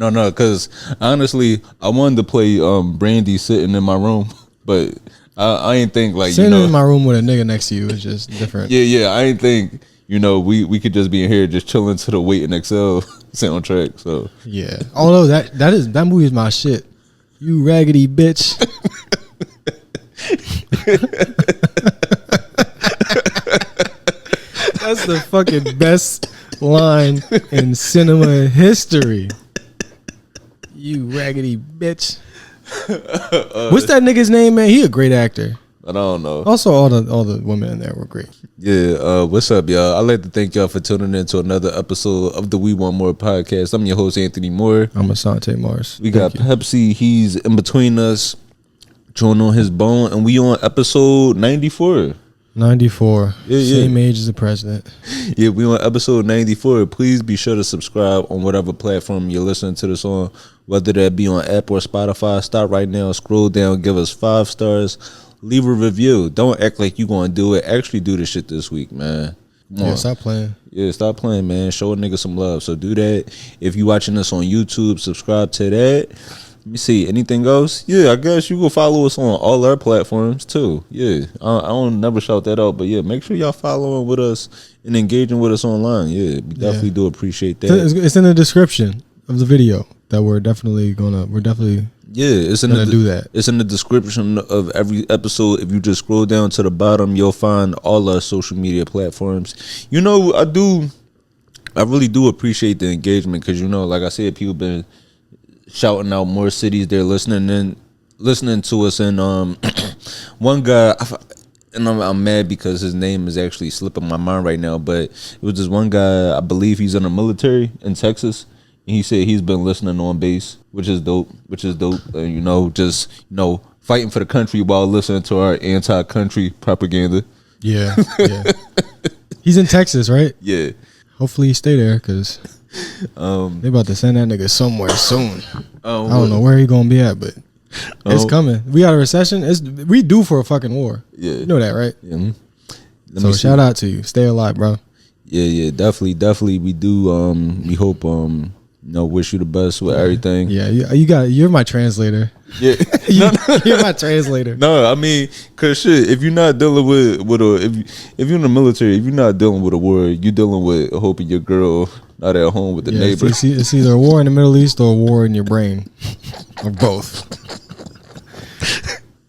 No, because honestly, I wanted to play Brandy sitting in my room, but I ain't think like sitting in my room with a nigga next to you is just different. Yeah. I ain't think we could just be in here just chilling to the Wait and Excel soundtrack. So yeah, although that movie is my shit. You raggedy bitch. That's the fucking best line in cinema history. You raggedy bitch. What's that nigga's name, man? He a great actor. I don't know. Also, all the women in there were great. Yeah, what's up, y'all? I'd like to thank y'all for tuning in to another episode of the We Want More podcast. I'm your host, Anthony Moore. I'm Asante Mars. We got Pepsi. He's in between us, chewing on his bone, and we on episode 94. 94. Same age as the president. Yeah, we on episode 94. Please be sure to subscribe on whatever platform you're listening to this on, whether that be on Apple or Spotify. Stop right now, scroll down, give us 5 stars, leave a review. Don't act like you gonna do it. Actually do this shit this week, man. Yeah, stop playing. Yeah, stop playing, man. Show a nigga some love. So do that. If you watching us on YouTube, subscribe to that. Let me see. Anything else? Yeah, I guess you can follow us on all our platforms too. Yeah, I don't never shout that out, but yeah, make sure y'all following with us and engaging with us online. Yeah, we definitely do appreciate that. It's in the description of the video that we're definitely it's in do that. It's in the description of every episode. If you just scroll down to the bottom, you'll find all our social media platforms. I really do appreciate the engagement because like I said, people been shouting out more cities they're listening to us. And one guy, and I'm mad because his name is actually slipping my mind right now, but it was this one guy, I believe he's in the military in Texas. He said he's been listening on base, which is dope. Fighting for the country while listening to our anti-country propaganda. Yeah. He's in Texas, right? Yeah. Hopefully he stay there because they about to send that nigga somewhere soon. I don't know where he gonna be at, but it's coming. We got a recession. We due for a fucking war. Yeah, you know that, right? Yeah. So shout out to you. Stay alive, bro. Yeah, definitely. We do. We hope. Wish you the best with everything. Yeah, you're my translator. Yeah, you're my translator. No, I mean, cause shit, if you're not dealing with if you're in the military, if you're not dealing with a war, you're dealing with hoping your girl not at home with the neighbor. It's either a war in the Middle East or a war in your brain, or both.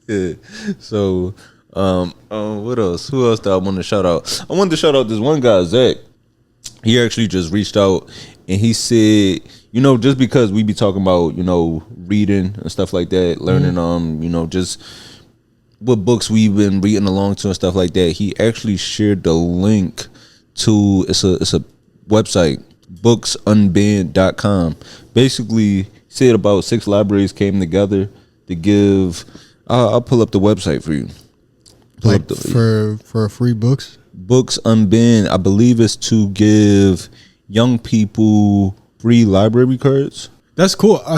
Yeah. So, what else? Who else that I want to shout out? I wanted to shout out this one guy, Zach. He actually just reached out and he said, just because we be talking about, reading and stuff like that, learning, just what books we've been reading along to and stuff like that. He actually shared the link to, it's a website, booksunbanned.com. Basically said about 6 libraries came together to give, I'll pull up the website for you. For free books? Books Unbanned, I believe, is to give young people free library cards. That's cool. I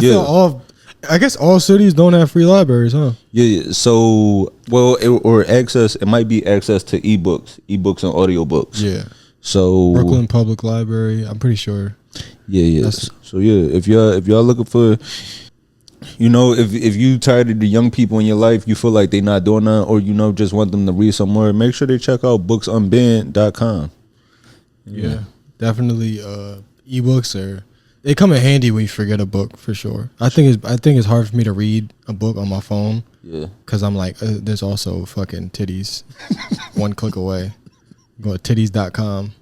guess all cities don't have free libraries, huh? Yeah. So, it might be access to eBooks and audiobooks. Yeah. So Brooklyn Public Library, I'm pretty sure. Yeah. So if y'all looking for, if you tired of the young people in your life, you feel like they're not doing that, or just want them to read some more, make sure they check out booksunbanned.com. Yeah, definitely. eBooks they come in handy when you forget a book, for sure. I think it's hard for me to read a book on my phone. Yeah, because I'm like, there's also fucking titties, one click away. Go to titties.com.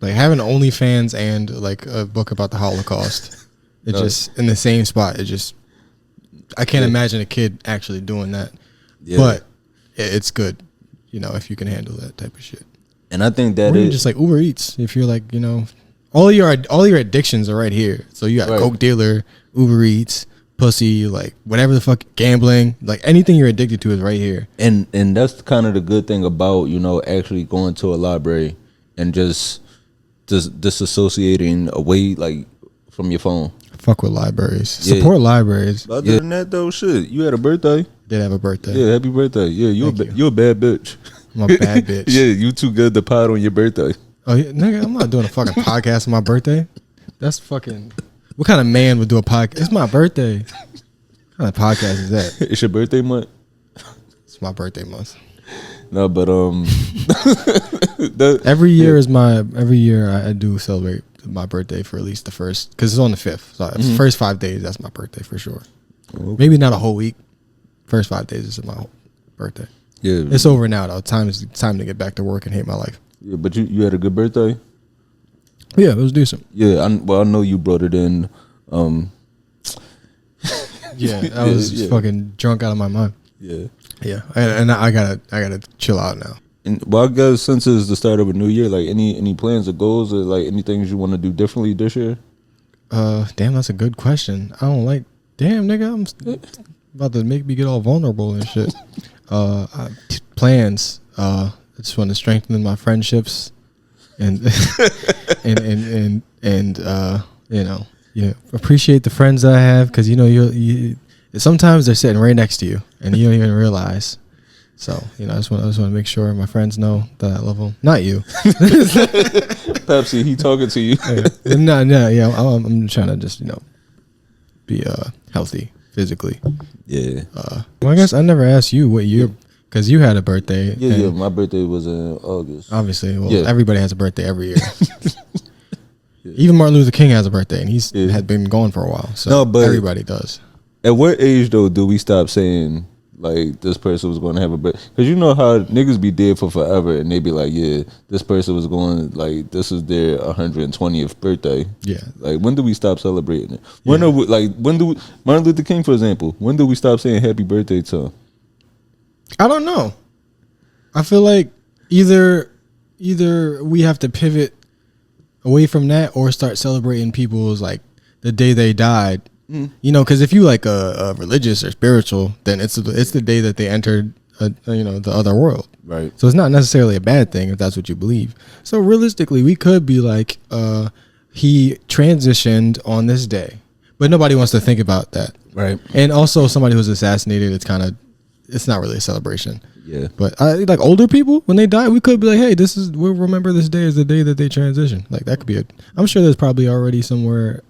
Like having OnlyFans and like a book about the Holocaust. It just in the same spot. I can't imagine a kid actually doing that. Yeah. But it's good, if you can handle that type of shit. And I think that is just like Uber Eats. If you're like, all your addictions are right here. So you got Coke dealer, Uber Eats, pussy, like whatever the fuck, gambling, like anything you're addicted to is right here. And that's kind of the good thing about actually going to a library and just disassociating away like from your phone. Fuck with libraries. Yeah. Support libraries. Other than that though, shit, you had a birthday. Did have a birthday. Yeah, happy birthday. Yeah, you're a bad bitch. I'm a bad bitch. Yeah, you too good to pod on your birthday. Oh yeah, nigga, I'm not doing a fucking podcast on my birthday. That's fucking. What kind of man would do a podcast? It's my birthday. What kind of podcast is that? It's your birthday month. It's my birthday month. No, but every year is my. Every year I do celebrate my birthday for at least the first, because it's on the 5th. So the first 5 days, that's my birthday for sure. Okay. Maybe not a whole week. First 5 days is my birthday. Yeah, it's over now though. Time to get back to work and hate my life. Yeah, but you had a good birthday. Yeah, it was decent. Yeah, I know you brought it in. Yeah, I was fucking drunk out of my mind. Yeah, yeah, and I gotta chill out now. And well, I guess since it's the start of a new year, like any plans or goals or like any things you want to do differently this year? Damn, that's a good question. I don't like. Damn, nigga, I'm about to make me get all vulnerable and shit. Plans. I just want to strengthen my friendships, and appreciate the friends that I have, because you sometimes they're sitting right next to you and you don't even realize. So I just want to make sure my friends know that I love them. Not you, Pepsi. He talking to you? No, yeah. I'm trying to just be healthy physically. Yeah. Well, I guess I never asked you what year, because you had a birthday. Yeah. My birthday was in August. Obviously, everybody has a birthday every year. Even Martin Luther King has a birthday, and he's had been gone for a while. So but everybody does. At what age though do we stop saying like this person was going to have a birthday? Because you know how niggas be dead for forever, and they be like, yeah, this person was going, like, this is their 120th birthday. Yeah. Like, when do we stop celebrating it? When do Martin Luther King, for example, when do we stop saying happy birthday to him? I don't know. I feel like either we have to pivot away from that or start celebrating people's, like, the day they died. Because if you like a religious or spiritual, then it's the day that they entered, the other world. Right. So it's not necessarily a bad thing if that's what you believe. So realistically, we could be like, he transitioned on this day, but nobody wants to think about that. Right. And also, somebody who's assassinated, it's not really a celebration. Yeah. But like older people, when they die, we could be like, hey, we'll remember this day as the day that they transition. Like that could be I'm sure there's probably already somewhere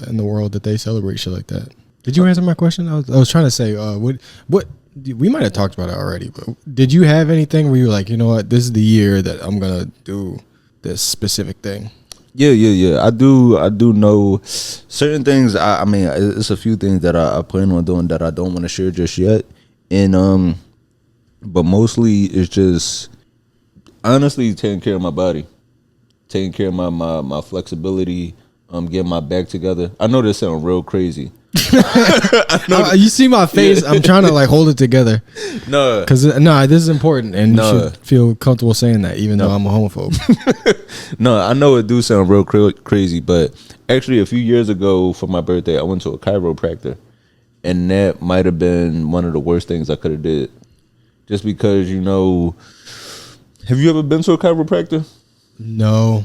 in the world that they celebrate shit like that. Did you answer my question? I was trying to say, what we might have talked about it already, but did you have anything where you were like, you know what, this is the year that I'm gonna do this specific thing? Yeah. I do know certain things. I mean, it's a few things that I plan on doing that I don't want to share just yet, and but mostly it's just honestly taking care of my body, taking care of my flexibility. Getting my back together. I know this sounds real crazy. You see my face? I'm trying to like hold it together. No, because this is important, and you should feel comfortable saying that, even though I'm a homophobe. No, I know it do sound real crazy, but actually, a few years ago for my birthday, I went to a chiropractor, and that might have been one of the worst things I could have did, just because Have you ever been to a chiropractor? No.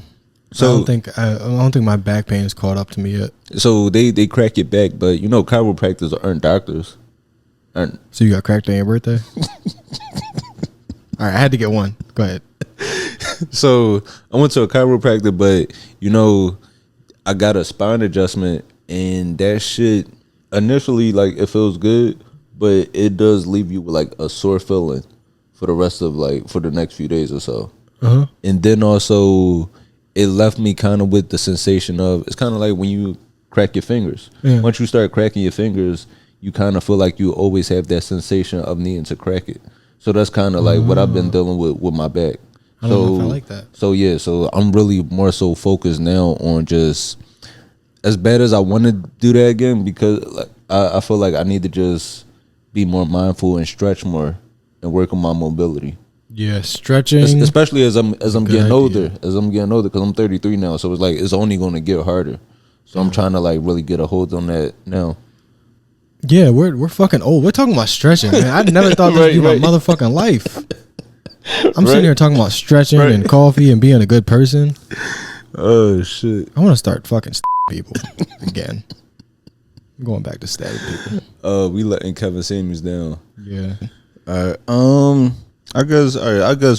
So I don't think my back pain has caught up to me yet. So they crack your back, but chiropractors aren't doctors. So you got cracked on your birthday? All right, I had to get one. Go ahead. So I went to a chiropractor, but I got a spine adjustment, and that shit initially, like, it feels good, but it does leave you with like a sore feeling for the rest of for the next few days or so. And then also, it left me kind of with the sensation of, it's kind of like when you crack your fingers. Yeah. Once you start cracking your fingers, you kind of feel like you always have that sensation of needing to crack it. So that's kind of like what I've been dealing with my back. I don't know if I like that. So I'm really more so focused now on just, as bad as I want to do that again, because I feel like I need to just be more mindful and stretch more and work on my mobility. Yeah, stretching, especially as I'm getting older. As I'm getting older, because I'm 33 now, so it's like it's only going to get harder. So I'm trying to like really get a hold on that now. Yeah, we're fucking old. We're talking about stretching, man. I never thought this would be my motherfucking life. I'm sitting here talking about stretching and coffee and being a good person. Oh shit! I want to start fucking people again. I'm going back to stabbing people. We letting Kevin Samuels down. Yeah. I guess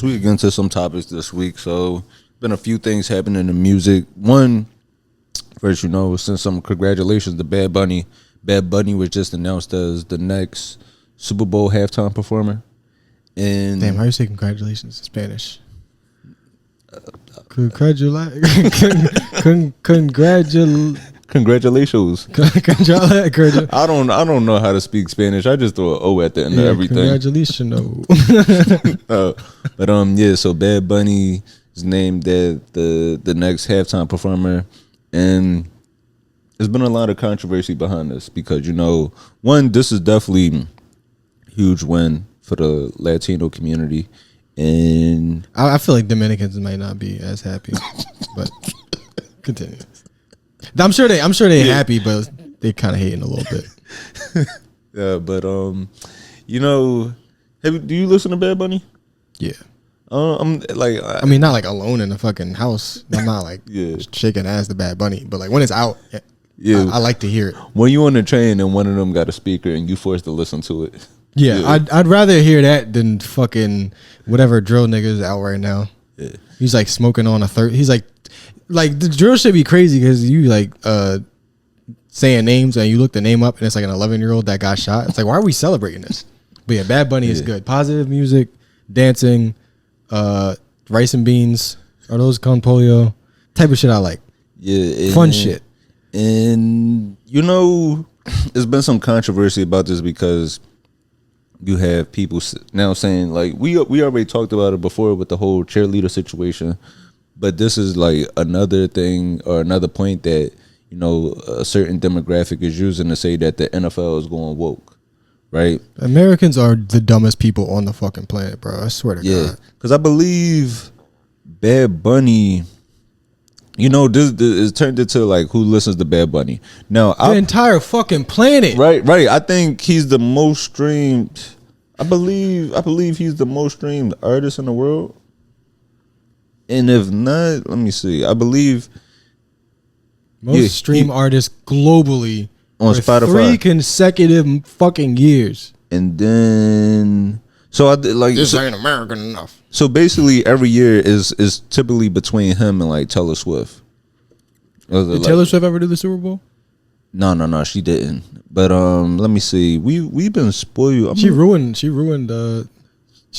we could get into some topics this week. So, been a few things happening in music. One, First, send some congratulations to Bad Bunny. Bad Bunny was just announced as the next Super Bowl halftime performer. And damn, how you say congratulations in Spanish? Congratulations. I don't know how to speak Spanish. I just throw an O at the end of everything. Congratulations. So Bad Bunny is named the next halftime performer, and there's been a lot of controversy behind this because one, this is definitely a huge win for the Latino community, and I feel like Dominicans might not be as happy, but continue. I'm sure they happy, but they kind of hating a little bit. Yeah, but do you listen to Bad Bunny? Yeah. I'm like, I mean, not like alone in the fucking house. I'm not like shaking ass to Bad Bunny, but like when it's out, I like to hear it. When you on the train and one of them got a speaker and you forced to listen to it. Yeah. I'd rather hear that than fucking whatever drill niggas out right now. Yeah. He's like smoking on a third. He's like the drill should be crazy because you like saying names and you look the name up and it's like an 11-year-old that got shot. It's like, why are we celebrating this? But yeah, Bad Bunny is good. Positive music, dancing, rice and beans, are those con pollo type of shit I like. Yeah, fun shit. And there's been some controversy about this because you have people now saying like we already talked about it before with the whole cheerleader situation. But this is like another thing or another point that, a certain demographic is using to say that the NFL is going woke, right? Americans are the dumbest people on the fucking planet, bro. I swear to God. Because I believe Bad Bunny, this is turned into like who listens to Bad Bunny. Now, the entire fucking planet. Right. I think he's the most streamed. I believe he's the most streamed artist in the world. And if not, let me see. I believe most stream artists globally on Spotify 3 consecutive fucking years. And then this ain't American enough. So basically, every year is typically between him and like Taylor Swift. Did Taylor Swift ever do the Super Bowl? No, she didn't. But let me see. We've been spoiled. She ruined. She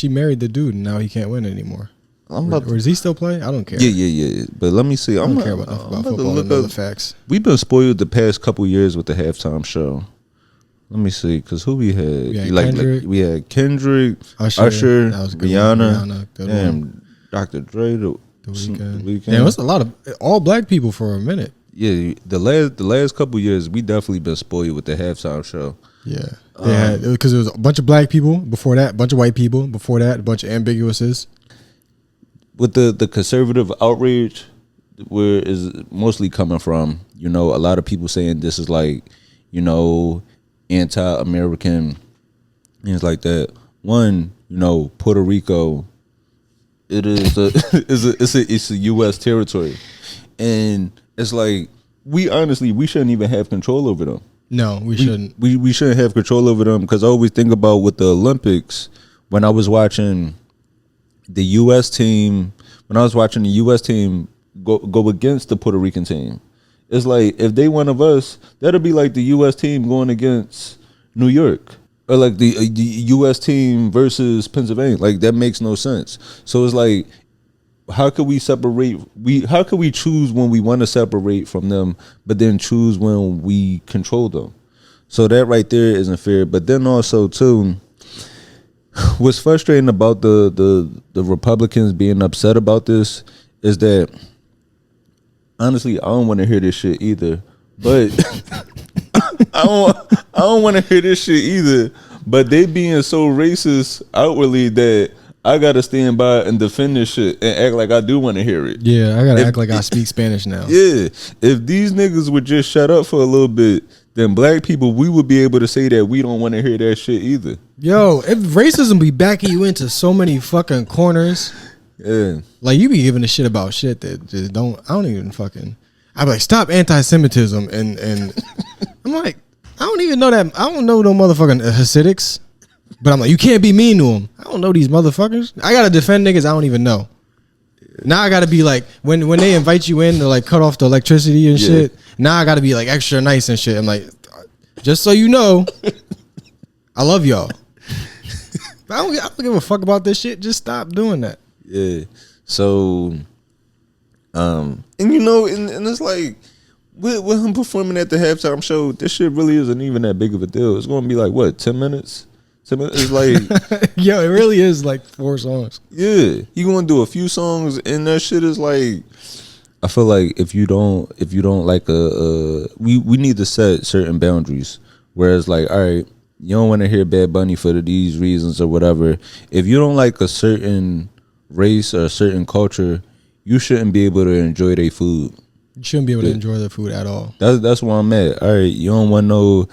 married the dude, and now he can't win anymore. Or does he still play? I don't care. Yeah. But let me see. I don't care about football and other facts. We've been spoiled the past couple years with the halftime show. Let me see, because who we had? We had Kendrick, Usher, Rihanna, damn, Dr. Dre, the Weeknd. Damn, it's a lot of all black people for a minute. Yeah, the last couple years, we definitely been spoiled with the halftime show. Yeah, because there was a bunch of black people before that, a bunch of white people before that, a bunch of ambiguouses. With the conservative outrage, where is mostly coming from? A lot of people saying this is like, anti-American, things like that. One, Puerto Rico, it's a U.S. territory, and it's like we shouldn't even have control over them. No, we shouldn't. We shouldn't have control over them because I always think about with the Olympics when I was watching the U.S. team. When I was watching the U.S. team go against the Puerto Rican team, it's like if they one of us, that'll be like the U.S. team going against New York, or like the U.S. team versus Pennsylvania. Like that makes no sense. So it's like, how could we separate? How could we choose when we want to separate from them, but then choose when we control them? So that right there isn't fair. But then also too, what's frustrating about the Republicans being upset about this is that honestly, I don't want to hear this shit either. But I don't want to hear this shit either. But they being so racist outwardly that I gotta stand by and defend this shit and act like I do want to hear it. Yeah, I gotta act like I speak Spanish now. Yeah, if these niggas would just shut up for a little bit, then black people, we would be able to say that we don't want to hear that shit either. Yo, if racism be backing you into so many fucking corners, yeah, like you be giving a shit about shit that just I don't even fucking. I be like, stop anti-Semitism, and I'm like, I don't even know that. I don't know no motherfucking Hasidics, but I'm like, you can't be mean to them. I don't know these motherfuckers. I gotta defend niggas I don't even know. Now I gotta be like when they invite you in to like cut off the electricity and shit. Now I gotta be like extra nice and shit. I'm like, just so you know, I love y'all. I don't give a fuck about this shit. Just stop doing that. Yeah. So, and you know, and it's like with him performing at the halftime show, this shit really isn't even that big of a deal. It's gonna be like what, 10 minutes? 10 minutes? It's like yo, it really is like 4 songs. Yeah, he gonna do a few songs, and that shit is like, I feel like if you don't like we need to set certain boundaries. Whereas like, all right, you don't want to hear Bad Bunny for these reasons or whatever. If you don't like a certain race or a certain culture, you shouldn't be able to enjoy their food. You shouldn't be able to enjoy their food at all. That's where I'm at. All right, you don't want no.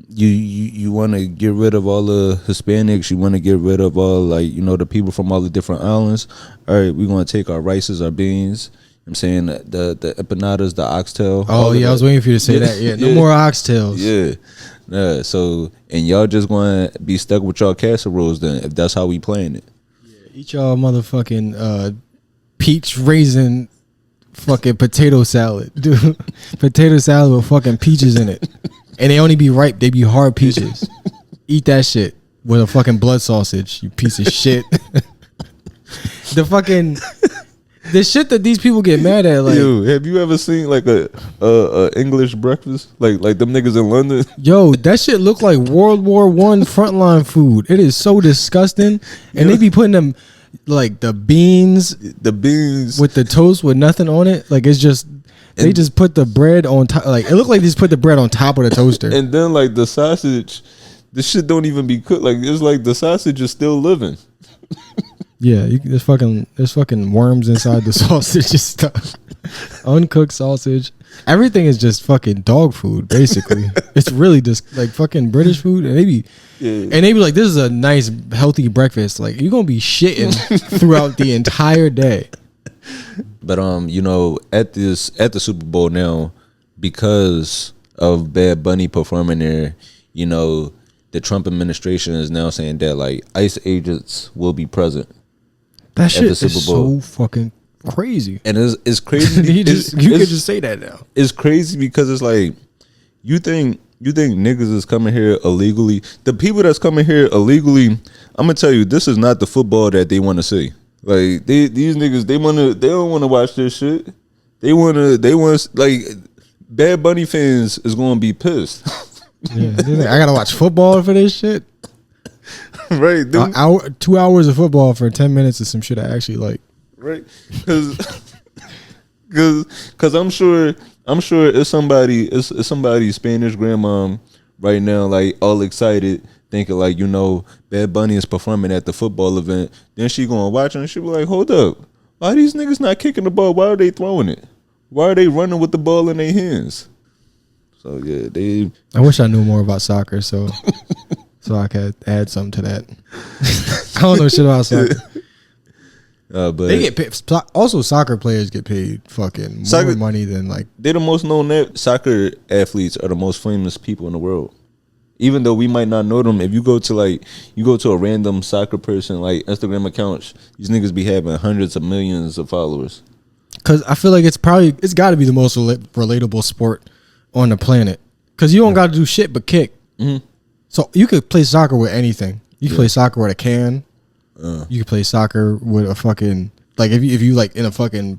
You want to get rid of all the Hispanics. You want to get rid of all, like, you know, the people from all the different islands. All right, we're going to take our rices, our beans. I'm saying the empanadas, the oxtail. Oh yeah, I was waiting for you to say that. Yeah, no more oxtails. Yeah. So, and y'all just going to be stuck with y'all casseroles then, if that's how we playing it. Yeah, eat y'all motherfucking peach raisin fucking potato salad, dude. Potato salad with fucking peaches in it. And they only be ripe. They be hard peaches. Eat that shit with a fucking blood sausage, you piece of shit. The shit that these people get mad at, like, yo, have you ever seen like a English breakfast, like them niggas in London? Yo, that shit look like World War I frontline food. It is so disgusting, and they be putting them like the beans with the toast with nothing on it. Like it's just. They just put the bread on top. Like it looked like they just put the bread on top of the toaster. And then like the sausage, the shit don't even be cooked. Like it's like the sausage is still living. Yeah, there's fucking worms inside the sausage and stuff. Uncooked sausage. Everything is just fucking dog food, basically. It's really just like fucking British food, and they be like, this is a nice healthy breakfast. Like you're gonna be shitting throughout the entire day. But you know, at the Super Bowl now, because of Bad Bunny performing there, you know, the Trump administration is now saying that like ICE agents will be present. That shit is so fucking crazy. And it's crazy. You could just say that now. It's crazy because it's like, you think niggas is coming here illegally? The people that's coming here illegally, I'm gonna tell you, this is not the football that they want to see. Like these niggas, they don't want to watch this shit. They want like Bad Bunny fans is gonna be pissed. Yeah, I gotta watch football for this shit. Right, 2 hours of football for 10 minutes is some shit I actually like. Right, because I'm sure it's somebody's Spanish grandmom right now, like all excited, thinking like, you know, Bad Bunny is performing at the football event. Then she gonna watch it and she be like, hold up, why are these niggas not kicking the ball? Why are they throwing it? Why are they running with the ball in their hands? So yeah, I wish I knew more about soccer, so I could add something to that. I don't know shit about soccer. But they get paid. Also, soccer players get paid fucking more money than like. They're the most known soccer athletes are the most famous people in the world. Even though we might not know them, if you go to a random soccer person like Instagram accounts, these niggas be having hundreds of millions of followers. Cause I feel like it's got to be the most relatable sport on the planet. Cause you don't got to do shit but kick. Mm-hmm. So you could play soccer with anything. You can play soccer with a can. You can play soccer with a fucking, like if you like in a fucking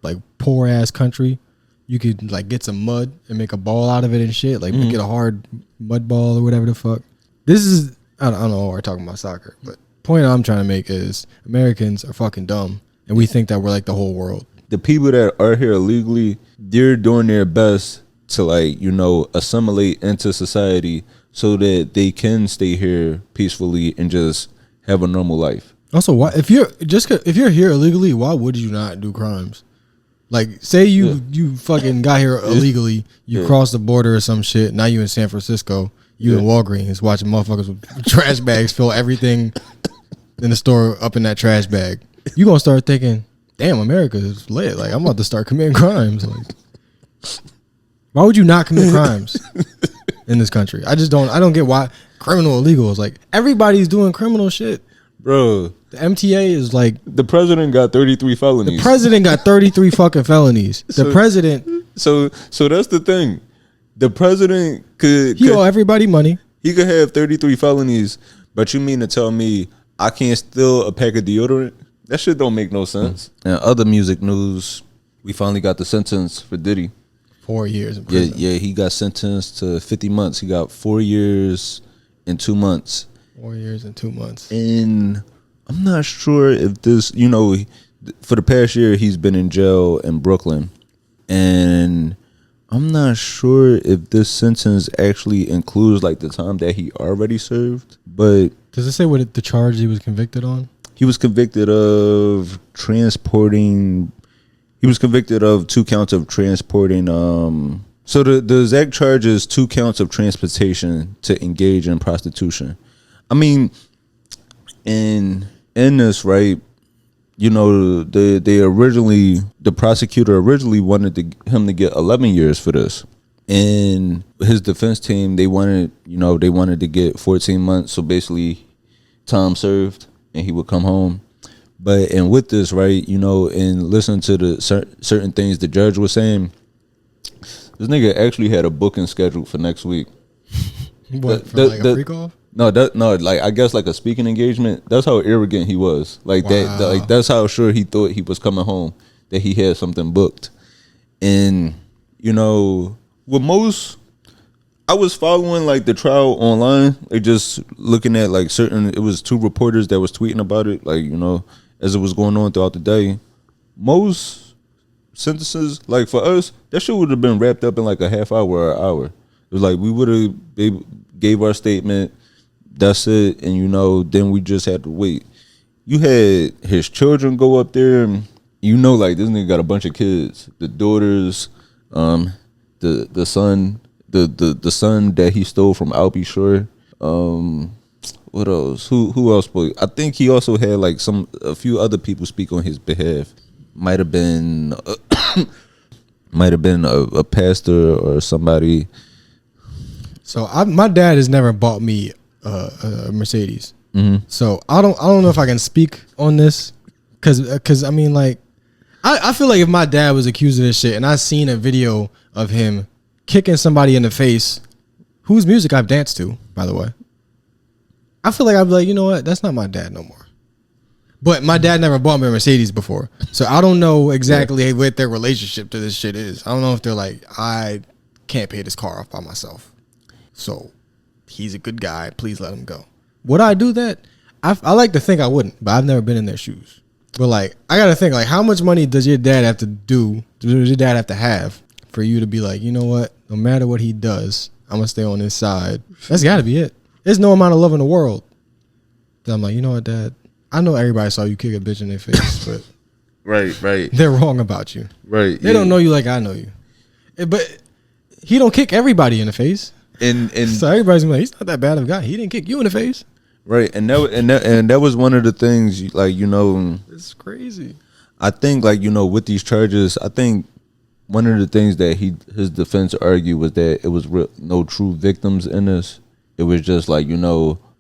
like poor ass country, you could like get some mud and make a ball out of it and shit. Like get a hard mud ball or whatever the fuck. This is I don't know why we're talking about soccer, but point I'm trying to make is Americans are fucking dumb and we think that we're like the whole world. The people that are here illegally, they're doing their best to like, you know, assimilate into society so that they can stay here peacefully and just have a normal life. Also, why if you're here illegally, why would you not do crimes? Like, say you fucking got here illegally, you crossed the border or some shit. Now you in San Francisco, you in Walgreens watching motherfuckers with trash bags fill everything in the store up in that trash bag. You gonna start thinking, damn, America is lit. Like, I'm about to start committing crimes. Like, why would you not commit crimes in this country? I don't get why criminal illegals. Like, everybody's doing criminal shit. Bro, the MTA is like the president got 33 felonies. The president got 33 fucking felonies. The president. So that's the thing. The president he owe everybody money. He could have 33 felonies, but you mean to tell me I can't steal a pack of deodorant? That shit don't make no sense. And other music news, we finally got the sentence for Diddy. 4 years in prison. Yeah, he got sentenced to 50 months. He got 4 years and 2 months. 4 years and 2 months. And I'm not sure if this, for the past year, he's been in jail in Brooklyn. And I'm not sure if this sentence actually includes like the time that he already served. But does it say what the charge he was convicted on? He was convicted of transporting. He was convicted of 2 counts of transporting. So the exact charge is 2 counts of transportation to engage in prostitution. I mean, in this, right? The prosecutor originally wanted him to get 11 years for this, and his defense team they wanted to get 14 months. So basically, time served, and he would come home. And with this, right, and listen to the certain things the judge was saying, this nigga actually had a booking scheduled for next week. What, for like a freak off? No, like I guess like a speaking engagement. That's how arrogant he was. Like wow. That's how sure he thought he was coming home, that he had something booked. And with most, I was following like the trial online, like just looking at like it was 2 reporters that was tweeting about it, like as it was going on throughout the day. Most sentences, like for us, that shit would have been wrapped up in like a half hour or an hour. It was like we would have gave our statement. That's it, and then we just had to wait. You had his children go up there, and like this nigga got a bunch of kids. The daughters, the son, the son that he stole from Albie Shore. What else? Who else spoke? I think he also had like a few other people speak on his behalf. Might have been a pastor or somebody. So my dad has never bought me a Mercedes. Mm-hmm. So I don't know if I can speak on this because I mean, like, I feel like if my dad was accused of this shit and I seen a video of him kicking somebody in the face, whose music I've danced to, by the way, I feel like I'd be like, you know what, that's not my dad no more. But my dad never bought me a Mercedes before, so I don't know exactly what their relationship to this shit is. I don't know if they're like, I can't pay this car off by myself, so he's a good guy, please let him go. Would I do that? I like to think I wouldn't, but I've never been in their shoes. But like, I gotta think, like, how much money does your dad have to do? Does your dad have to have for you to be like, you know what? No matter what he does, I'm gonna stay on his side. That's gotta be it. There's no amount of love in the world that I'm like, you know what, Dad? I know everybody saw you kick a bitch in their face, but right, they're wrong about you. Right, they don't know you like I know you. But he don't kick everybody in the face. And so everybody's like, he's not that bad of a guy. He didn't kick you in the face. Right, and that was one of the things, like, it's crazy. I think, like, with these charges, I think one of the things that his defense argued was that it was no true victims in this. It was just like,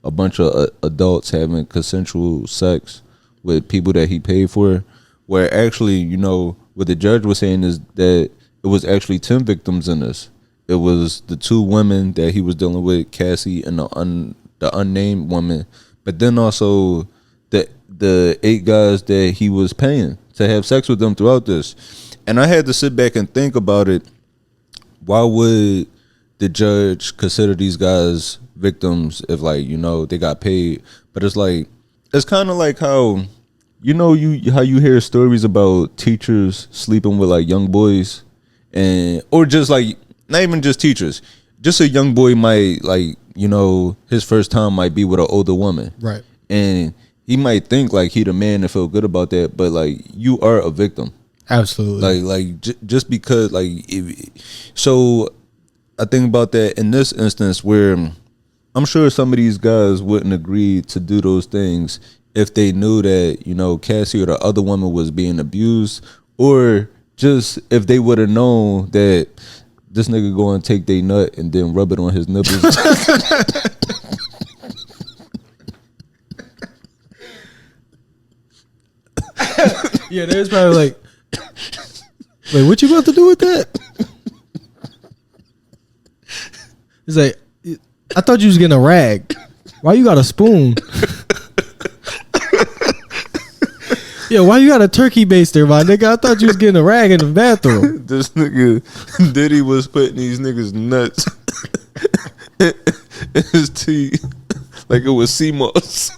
a bunch of adults having consensual sex with people that he paid for. Where actually, what the judge was saying is that it was actually 10 victims in this. It was the 2 women that he was dealing with, Cassie and the unnamed woman, but then also the 8 guys that he was paying to have sex with them throughout this. And I had to sit back and think about it. Why would the judge consider these guys victims if, like, they got paid? But it's like, it's kind of like how how you hear stories about teachers sleeping with like young boys, or just like, not even just teachers, just a young boy might, like, his first time might be with an older woman. Right. And he might think like he the man and feel good about that, but like, you are a victim. Absolutely. Just because, like, so I think about that in this instance where I'm sure some of these guys wouldn't agree to do those things if they knew that, Cassie or the other woman was being abused, or just if they would have known that this nigga go and take they nut and then rub it on his nipples. Yeah, there's probably like, wait, what you about to do with that? It's like, I thought you was getting a rag. Why you got a spoon? Yo, why you got a turkey baster, my nigga? I thought you was getting a rag in the bathroom. This nigga, Diddy was putting these niggas nuts in his tea like it was sea moss.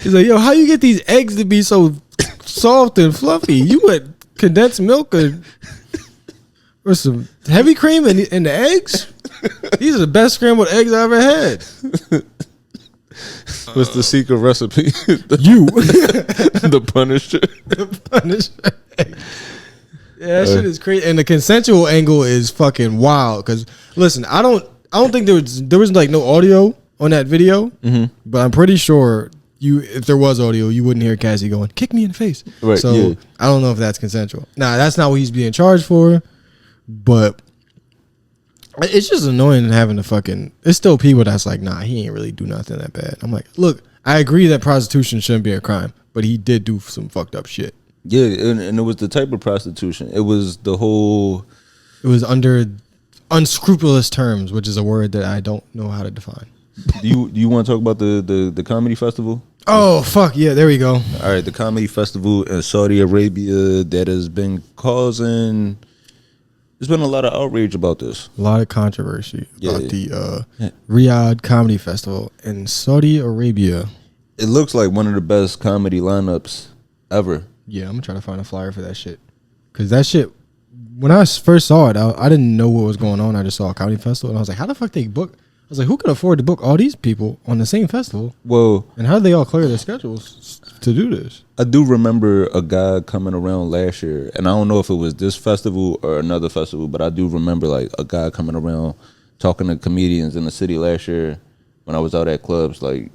He's like, yo, how you get these eggs to be so soft and fluffy? You put condensed milk or some heavy cream in the eggs? These are the best scrambled eggs I ever had. What's the secret recipe? The Punisher. The Punisher. Yeah, that shit is crazy. And the consensual angle is fucking wild. Cause listen, I don't think there was like no audio on that video, but I'm pretty sure if there was audio, you wouldn't hear Cassie going, "Kick me in the face." Right. So yeah. I don't know if that's consensual. Nah, that's not what he's being charged for. But it's just annoying having to fucking. It's still people that's like, nah, he ain't really do nothing that bad. I'm like, look, I agree that prostitution shouldn't be a crime, but he did do some fucked up shit. Yeah, and it was the type of prostitution. It was the whole. It was under unscrupulous terms, which is a word that I don't know how to define. Do you want to talk about the comedy festival? Oh fuck yeah, there we go. All right, the comedy festival in Saudi Arabia that has been causing. There's been a lot of outrage about this. A lot of controversy about the Riyadh Comedy Festival in Saudi Arabia. It looks like one of the best comedy lineups ever. Yeah, I'm gonna try to find a flyer for that shit. Cause that shit, when I first saw it, I didn't know what was going on. I just saw a comedy festival and I was like, how the fuck they book? I was like, who could afford to book all these people on the same festival? Well, and how did they all clear their schedules to do this? I do remember a guy coming around last year, and I don't know if it was this festival or another festival, but I do remember like a guy coming around talking to comedians in the city last year when I was out at clubs, like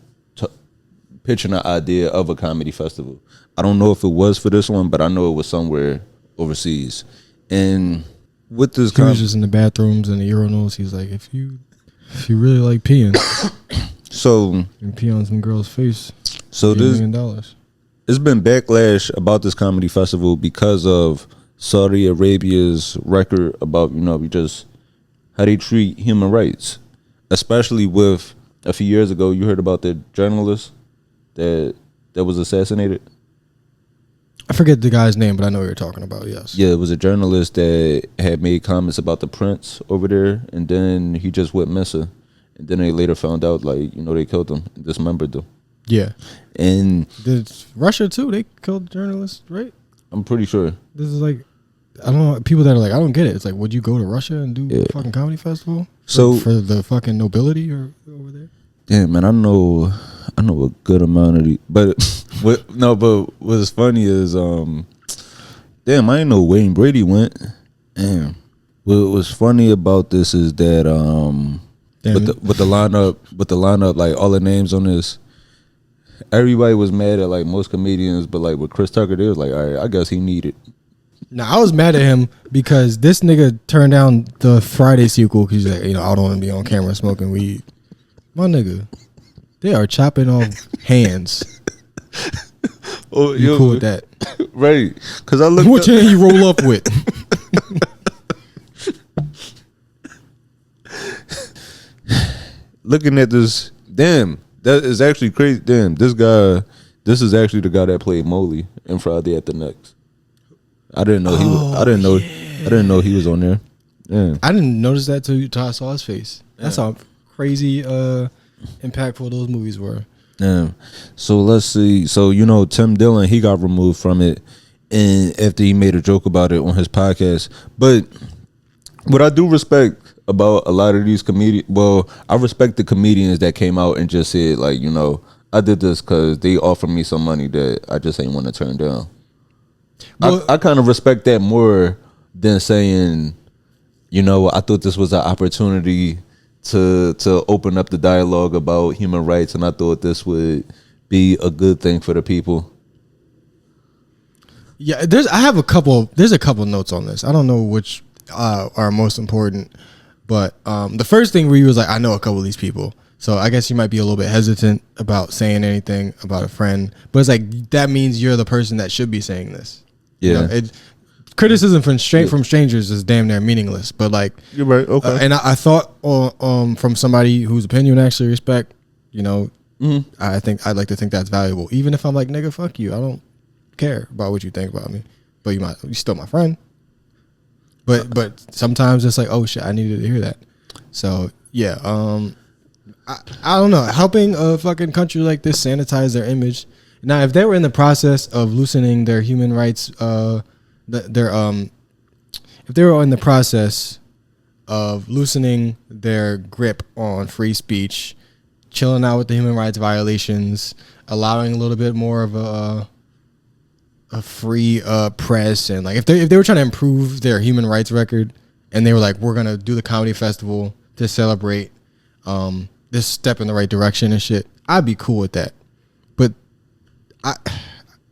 pitching an idea of a comedy festival. I don't know if it was for this one, but I know it was somewhere overseas. And with this, he was just in the bathrooms and the urinals. He's like, if you really like peeing, so you pee on some girl's face. So $1 million. It's been backlash about this comedy festival because of Saudi Arabia's record about just how they treat human rights, especially with a few years ago. You heard about the journalist that was assassinated. I forget the guy's name, but I know what you're talking about. Yes. Yeah, it was a journalist that had made comments about the prince over there, and then he just went missing. And then they later found out, they killed him, dismembered them. Yeah. And did Russia too? They killed journalists, right? I'm pretty sure. This is like, I don't know, people that are like, I don't get it. It's like, would you go to Russia and do a fucking comedy festival? For the fucking nobility or over there? Yeah, man, I know a good amount of the, but what's funny is damn, I didn't know Wayne Brady went. Damn. What was funny about this is that with the lineup, like all the names on this, everybody was mad at like most comedians, but like with Chris Tucker, they was like, all right, I guess he needed. Now I was mad at him because this nigga turned down the Friday sequel because he's like, I don't want to be on camera smoking weed. My nigga, they are chopping off hands. Oh, you cool with that, right? Because I looked. Which hand you roll up with? Looking at this, damn, that is actually crazy. Damn, this is actually the guy that played Moley in Friday at the Next. I didn't know I didn't know he was on there. Damn. I didn't notice that till I saw his face. That's how crazy impactful those movies were. Yeah. So let's see. So Tim Dillon, he got removed from it, and after he made a joke about it on his podcast. But what I do respect about a lot of these comedians, I respect the comedians that came out and just said like, I did this because they offered me some money that I just ain't want to turn down. Well, I kind of respect that more than saying, I thought this was an opportunity to open up the dialogue about human rights, and I thought this would be a good thing for the people. Yeah, there's a couple notes on this. I don't know which. are most important. But the first thing where you was like, I know a couple of these people. So I guess you might be a little bit hesitant about saying anything about a friend. But it's like, that means you're the person that should be saying this. Yeah. You know, criticism from strangers is damn near meaningless. But like, you're right. Okay. And I thought from somebody whose opinion I actually respect, you know, I think I'd like to think that's valuable. Even if I'm like, nigga, fuck you. I don't care about what you think about me. But you're still my friend. But sometimes it's like, oh shit, I needed to hear that. So yeah, I don't know. Helping a fucking country like this sanitize their image. Now, if they were in the process of loosening their human rights, if they were in the process of loosening their grip on free speech, chilling out with the human rights violations, allowing a little bit more of a free press, and like if they were trying to improve their human rights record, and they were like, we're gonna do the comedy festival to celebrate this step in the right direction and shit, I'd be cool with that. But I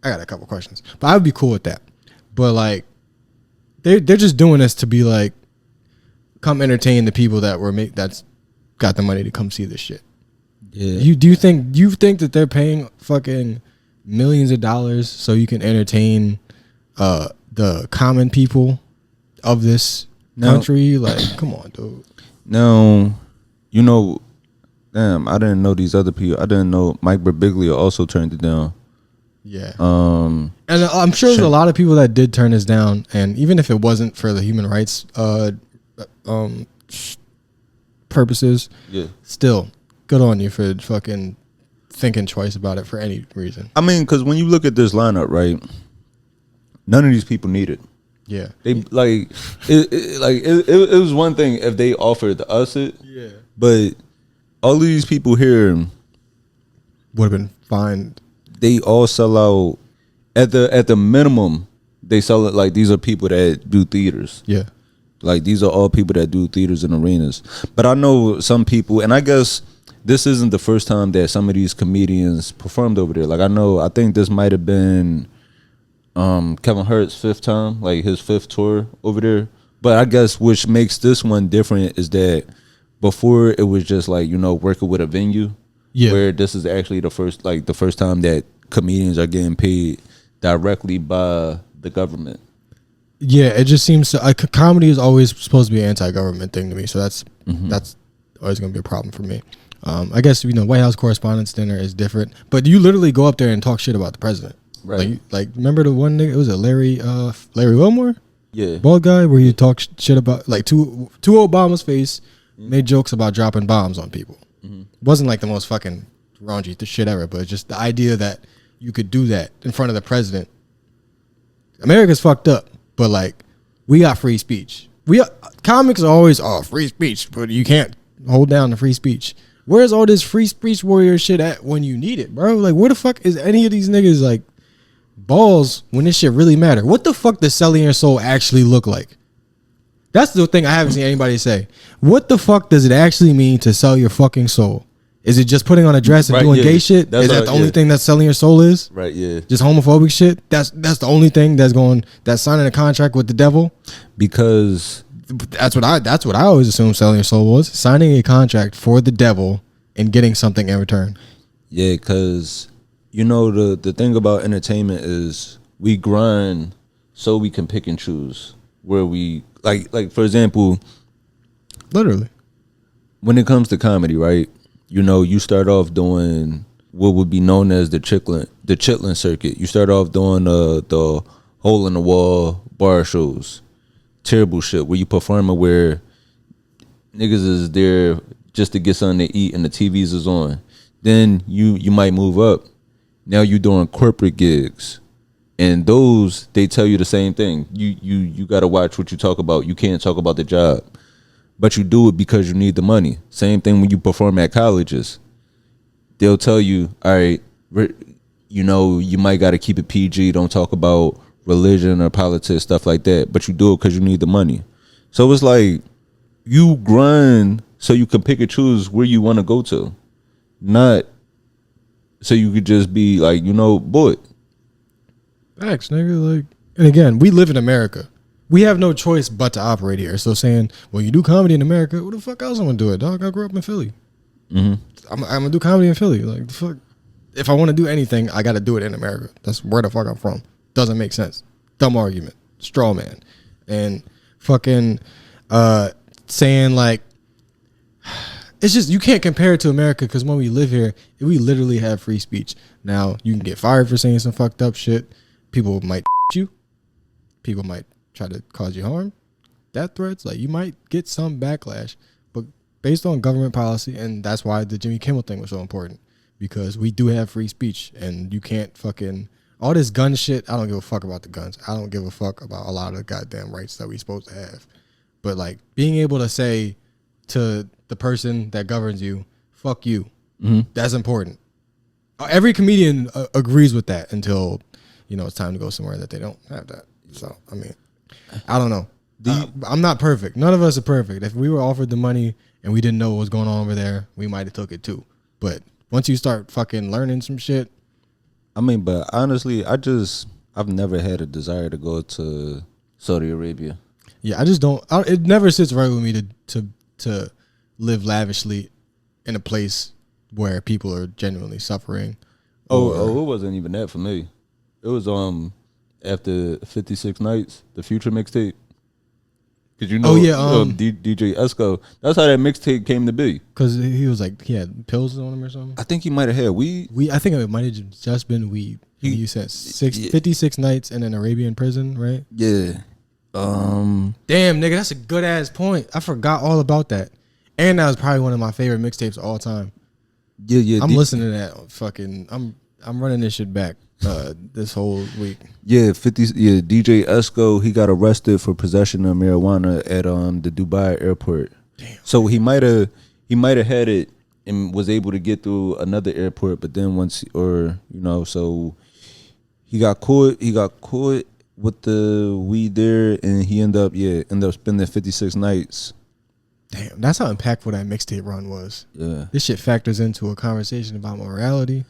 got a couple questions, but I'd be cool with that. But like they're just doing this to be like, come entertain the people that's got the money to come see this shit. Yeah. You think that they're paying fucking millions of dollars so you can entertain the common people of this country? Like, come on, dude. No, you know, damn, I didn't know these other people. I didn't know Mike Birbiglia also turned it down. Yeah. And I'm sure there's a lot of people that did turn this down, and even if it wasn't for the human rights purposes, yeah, still good on you for fucking thinking twice about it for any reason. I mean, because when you look at this lineup, right, none of these people need it. Yeah, they like it was one thing if they offered us it. Yeah, but all of these people here would have been fine. They all sell out at the minimum. They sell it like these are people that do theaters. Yeah, like these are all people that do theaters and arenas. But I know some people, and I guess this isn't the first time that some of these comedians performed over there. Like I think this might have been Kevin Hart's fifth time, like his fifth tour over there. But I guess which makes this one different is that before it was just like, you know, working with a venue. Yeah. Where this is actually the first time that comedians are getting paid directly by the government. Yeah, it just seems comedy is always supposed to be an anti-government thing to me. So that's always going to be a problem for me. I guess, you know, White House Correspondents' Dinner is different, but you literally go up there and talk shit about the president. Right. Like remember the one nigga? Was it Larry Wilmore? Yeah. Bald guy where he talked shit about like to Obama's face, made jokes about dropping bombs on people. Wasn't like the most fucking raunchy shit ever, but just the idea that you could do that in front of the president. America's fucked up, but like we got free speech. Comics are always free speech, but you can't hold down the free speech. Where's all this free speech warrior shit at when you need it, bro? Like where the fuck is any of these niggas like balls when this shit really matter? What the fuck does selling your soul actually look like? That's the thing I haven't seen anybody say. What the fuck does it actually mean to sell your fucking soul? Is it just putting on a dress and doing gay shit? Is that the only thing that selling your soul is? Right, yeah. Just homophobic shit? That's the only thing that's signing a contract with the devil? Because that's what I always assumed selling your soul was. Signing a contract for the devil and getting something in return. Yeah, because you know the thing about entertainment is we grind so we can pick and choose where we like for example, literally when it comes to comedy, right? You know, you start off doing what would be known as the chitlin circuit. You start off doing the hole in the wall bar shows, terrible shit where you performing where niggas is there just to get something to eat and the TVs is on. Then you might move up. Now you doing corporate gigs. And those, they tell you the same thing. You got to watch what you talk about. You can't talk about the job. But you do it because you need the money. Same thing when you perform at colleges. They'll tell you, all right, you know, you might got to keep it PG. Don't talk about religion or politics, stuff like that. But you do it because you need the money. So it's like you grind so you can pick and choose where you want to go to. Not so you could just be like, you know, boy. Facts, nigga. Like, and again, we live in America. we have no choice but to operate here. So saying, well, you do comedy in America, what the fuck else I'm gonna do it, dog? I grew up in Philly. I'm gonna do comedy in Philly. Like, the fuck. If I want to do anything, I got to do it in America. That's where the fuck I'm from. Doesn't make sense. Dumb argument. Straw man. And fucking saying like, it's just, you can't compare it to America because when we live here, we literally have free speech. Now, you can get fired for saying some fucked up shit. People might you. People might try to cause you harm. Death threats. Like, you might get some backlash. But based on government policy, and that's why the Jimmy Kimmel thing was so important. Because we do have free speech, and you can't fucking all this gun shit. I don't give a fuck about the guns. I don't give a fuck about a lot of the goddamn rights that we supposed to have. But like being able to say to the person that governs you, "Fuck you," that's important. Every comedian agrees with that until it's time to go somewhere that they don't have that. So I mean, I don't know. I'm not perfect. None of us are perfect. If we were offered the money and we didn't know what was going on over there, we might have took it too. But once you start fucking learning some shit. I mean, but honestly, I've never had a desire to go to Saudi Arabia. Yeah, I just don't. It never sits right with me to live lavishly in a place where people are genuinely suffering. Oh, it wasn't even that for me. It was after 56 Nights, the Future mixtape. Cause DJ Esco. That's how that mixtape came to be. Cause he was like he had pills on him or something. I think he might have had weed. I think it might have just been weed. You said 56 nights in an Arabian prison, right? Yeah. Damn, nigga, that's a good ass point. I forgot all about that. And that was probably one of my favorite mixtapes of all time. Yeah. I'm listening to that. Fucking, I'm running this shit back. This whole week. Yeah, DJ Esco, he got arrested for possession of marijuana at the Dubai airport. Damn. So he might have had it and was able to get through another airport, but then so he got caught with the weed there, and he ended up spending 56 nights. Damn, that's how impactful that mixtape run was. Yeah. This shit factors into a conversation about morality.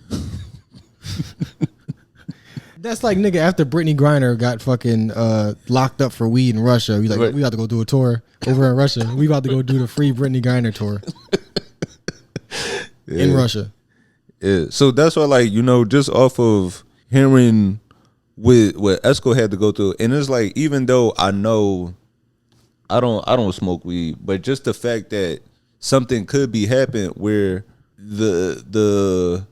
That's like, nigga, after Brittany Griner got fucking locked up for weed in Russia, we we about to go do a tour over in Russia. We about to go do the free Brittany Griner tour in Russia. Yeah. So that's why, just off of hearing what Esco had to go through, and it's like, even though I know I don't smoke weed, but just the fact that something could be happening where the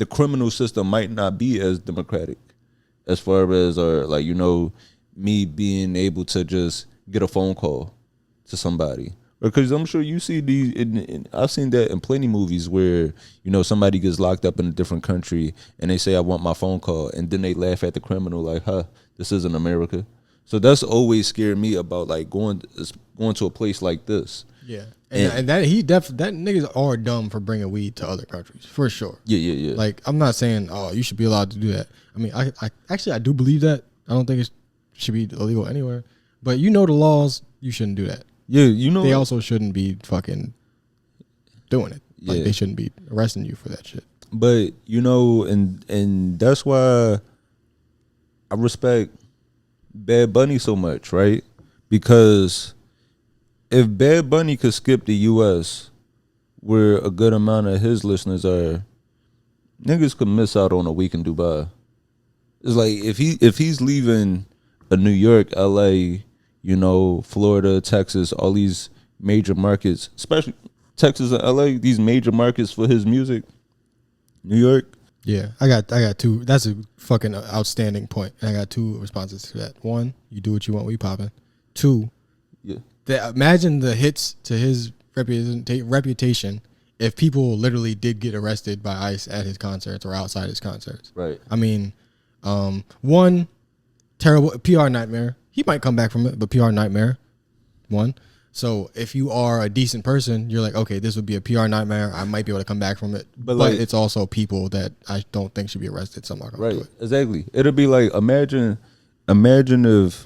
criminal system might not be as democratic as far as me being able to just get a phone call to somebody. Because I'm sure you see these, I've seen that in plenty of movies where, somebody gets locked up in a different country and they say, I want my phone call. And then they laugh at the criminal like, this isn't America. So that's always scared me about going to a place like this. Yeah. And that niggas are dumb for bringing weed to other countries, for sure. Yeah. Like, I'm not saying, you should be allowed to do that. I mean, I do believe that. I don't think it should be illegal anywhere. But the laws, you shouldn't do that. Yeah, they also shouldn't be fucking doing it. Like, yeah. They shouldn't be arresting you for that shit. But and that's why I respect Bad Bunny so much, right? Because if Bad Bunny could skip the U.S., where a good amount of his listeners are, niggas could miss out on a week in Dubai. It's like if he's leaving New York, L.A., Florida, Texas, all these major markets, especially Texas and LA, these major markets for his music. New York. Yeah, I got two. That's a fucking outstanding point. And I got two responses to that. One, you do what you want, we popping. Two, imagine the hits to his reputation if people literally did get arrested by ICE at his concerts or outside his concerts. Right. I mean, one, terrible PR nightmare. He might come back from it, but PR nightmare. One. So if you are a decent person, you're like, okay, this would be a PR nightmare. I might be able to come back from it. But it's also people that I don't think should be arrested. So I'm not going to do it. Exactly. It'll be like, imagine if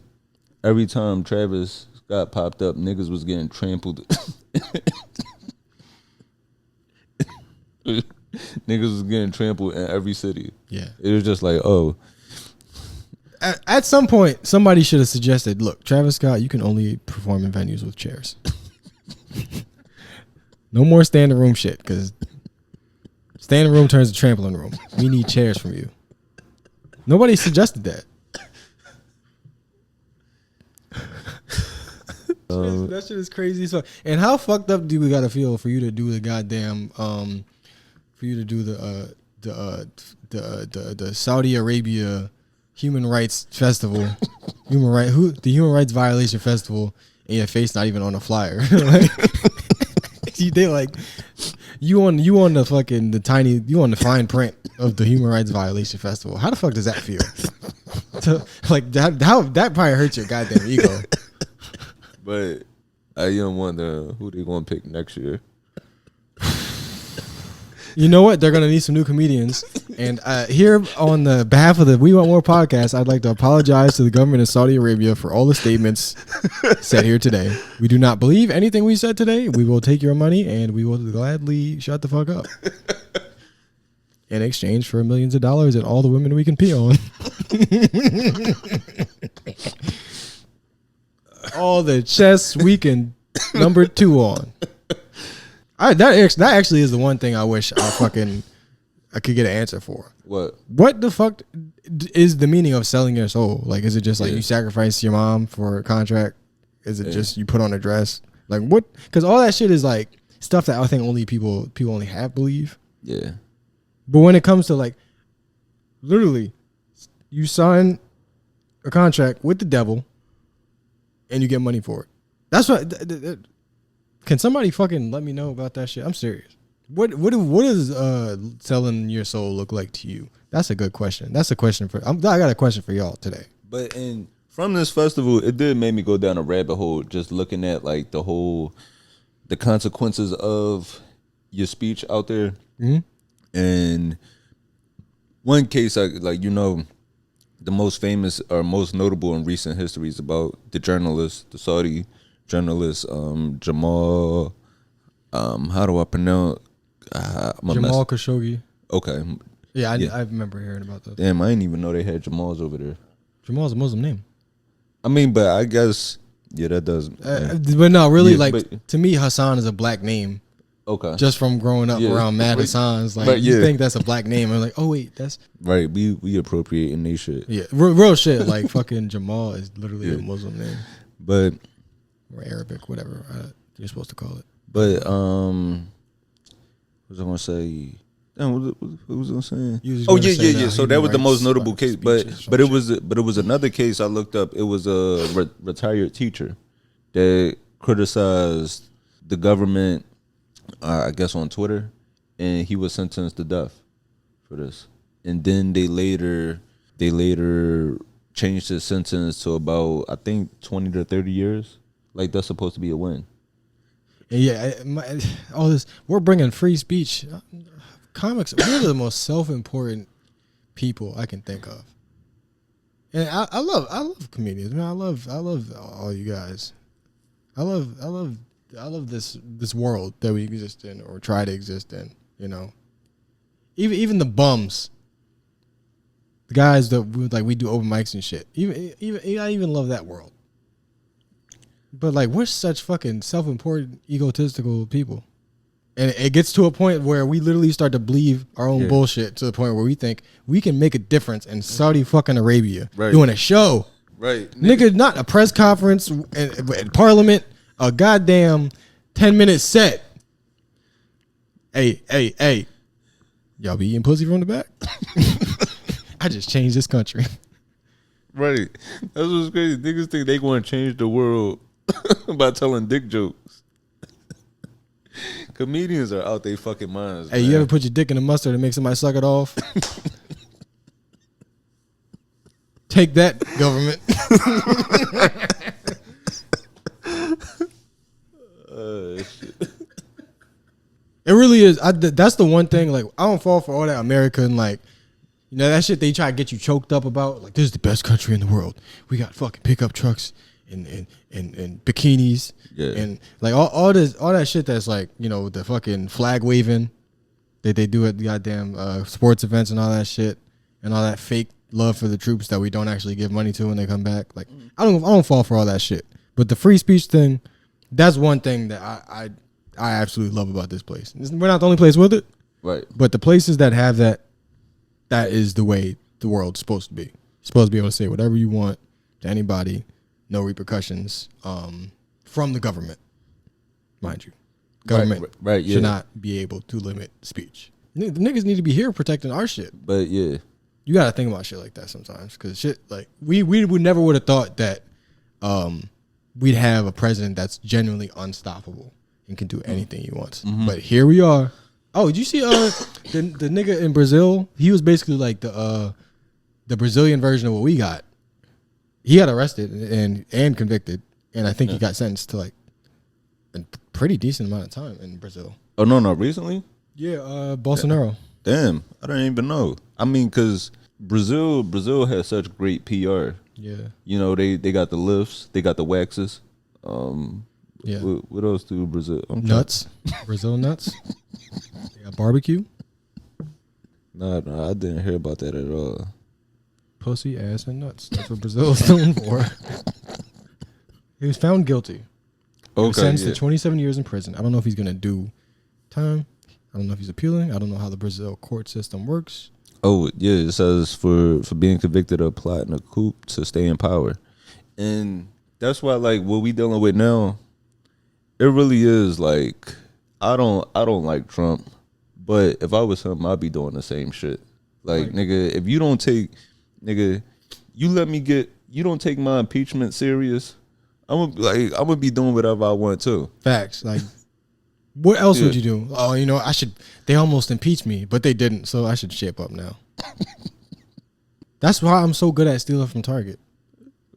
every time Travis Scott popped up, niggas was getting trampled. Niggas was getting trampled in every city. Yeah. It was just like, oh. At some point, somebody should have suggested, look, Travis Scott, you can only perform in venues with chairs. No more standing room shit, because standing room turns to trampling room. We need chairs from you. Nobody suggested that. That shit is crazy. So, and how fucked up do we gotta feel for you to do the goddamn for you to do the Saudi Arabia Human Rights Festival, the Human Rights Violation Festival, and your face not even on a flyer. Like, they like you on the fucking you on the fine print of the Human Rights Violation Festival. How the fuck does that feel? Like that probably hurts your goddamn ego. But I am wonder who they gonna pick next year. You know what? They're gonna need some new comedians. And here on the behalf of the We Want More podcast, I'd like to apologize to the government of Saudi Arabia for all the statements said here today. We do not believe anything we said today. We will take your money and we will gladly shut the fuck up in exchange for millions of dollars and all the women we can pee on. All the chests we can number 2 on. That actually is the one thing I wish I could get an answer for. What the fuck is the meaning of selling your soul? Like, is it just like you sacrifice your mom for a contract? Is it just you put on a dress? Like what? Because all that shit is like stuff that I think only people only half believe. Yeah. But when it comes to like, literally, you sign a contract with the devil, and you get money for it. That's what. Can somebody fucking let me know about that shit? I'm serious. What does selling your soul look like to you? That's a good question. That's a question I got a question for y'all today. But from this festival, it did make me go down a rabbit hole just looking at like the consequences of your speech out there. Mm-hmm. And one case, the most famous or most notable in recent history is about the Saudi journalist, Jamal. How do I pronounce? Jamal Khashoggi. Okay. Yeah, I remember hearing about that. Damn, I didn't even know they had Jamals over there. Jamal's a Muslim name. I mean, but I guess that does. But no, really, to me, Hassan is a black name. Okay. Just from growing up around Mad Hassans, like you think that's a black name, and like, oh wait, that's right. We appropriating they shit. Yeah, real shit. Like fucking Jamal is literally a Muslim name, but or Arabic, whatever you're supposed to call it. But what was I gonna say? Damn, what was I saying? Oh yeah. So that was the most notable case, but it was another case I looked up. It was a retired teacher that criticized the government. I guess on Twitter, and he was sentenced to death for this. And then they later changed his sentence to about, I think, 20 to 30 years. Like that's supposed to be a win. Yeah, all this, we're bringing free speech. Comics, we're the most self-important people I can think of. And I love comedians, man. I love all you guys. I love this world that we exist in or try to exist in, you know. Even the bums, the guys that we do open mics and shit. I even love that world. But like, we're such fucking self-important, egotistical people, and it gets to a point where we literally start to believe our own bullshit to the point where we think we can make a difference in Saudi fucking Arabia doing a show, right? Nigga, not a press conference in Parliament. A goddamn 10-minute set. Hey. Y'all be eating pussy from the back? I just changed this country. Right. That's what's crazy. Niggas think they going to change the world by telling dick jokes. Comedians are out they fucking minds. Hey, man. You ever put your dick in the mustard and make somebody suck it off? Take that, government. Shit. It really is. That's the one thing. Like, I don't fall for all that American, like, you know, that shit they try to get you choked up about. Like, this is the best country in the world. We got fucking pickup trucks and bikinis and like all that shit that's like, you know, the fucking flag waving that they do at the goddamn sports events and all that shit and all that fake love for the troops that we don't actually give money to when they come back. Like I don't fall for all that shit. But the free speech thing, that's one thing that I absolutely love about this place. We're not the only place with it, right? But the places that have that is the way the world's supposed to be. You're supposed to be able to say whatever you want to anybody, no repercussions from the government, mind you. Government should not be able to limit speech. The niggas need to be here protecting our shit. But yeah, you gotta think about shit like that sometimes, because shit like we would never would have thought that we'd have a president that's genuinely unstoppable and can do anything he wants. But here we are. Oh, did you see the nigga in Brazil? He was basically like the Brazilian version of what we got. He got arrested and convicted, and I think he got sentenced to like a pretty decent amount of time in Brazil. Oh no, recently? Yeah, Bolsonaro. Damn, I didn't even know. I mean, because Brazil has such great PR. Yeah, you know they got the lifts, they got the waxes. Yeah. What else do Brazil? Nuts, Brazil nuts. They got barbecue. Nah, I didn't hear about that at all. Pussy, ass, and nuts. That's what Brazil is known for. He was found guilty. He was sentenced to 27 years in prison. I don't know if he's going to do time. I don't know if he's appealing. I don't know how the Brazil court system works. Oh, yeah. It says for being convicted of plotting a coup to stay in power. And that's why, like, what we dealing with now, it really is, like, I don't like Trump. But if I was him, I'd be doing the same shit. Like, nigga, if you don't take, nigga, you don't take my impeachment serious, I'm gonna be doing whatever I want to. Facts. Like, what else would you do? Oh, you know, they almost impeached me, but they didn't, so I should shape up now. That's why I'm so good at stealing from Target.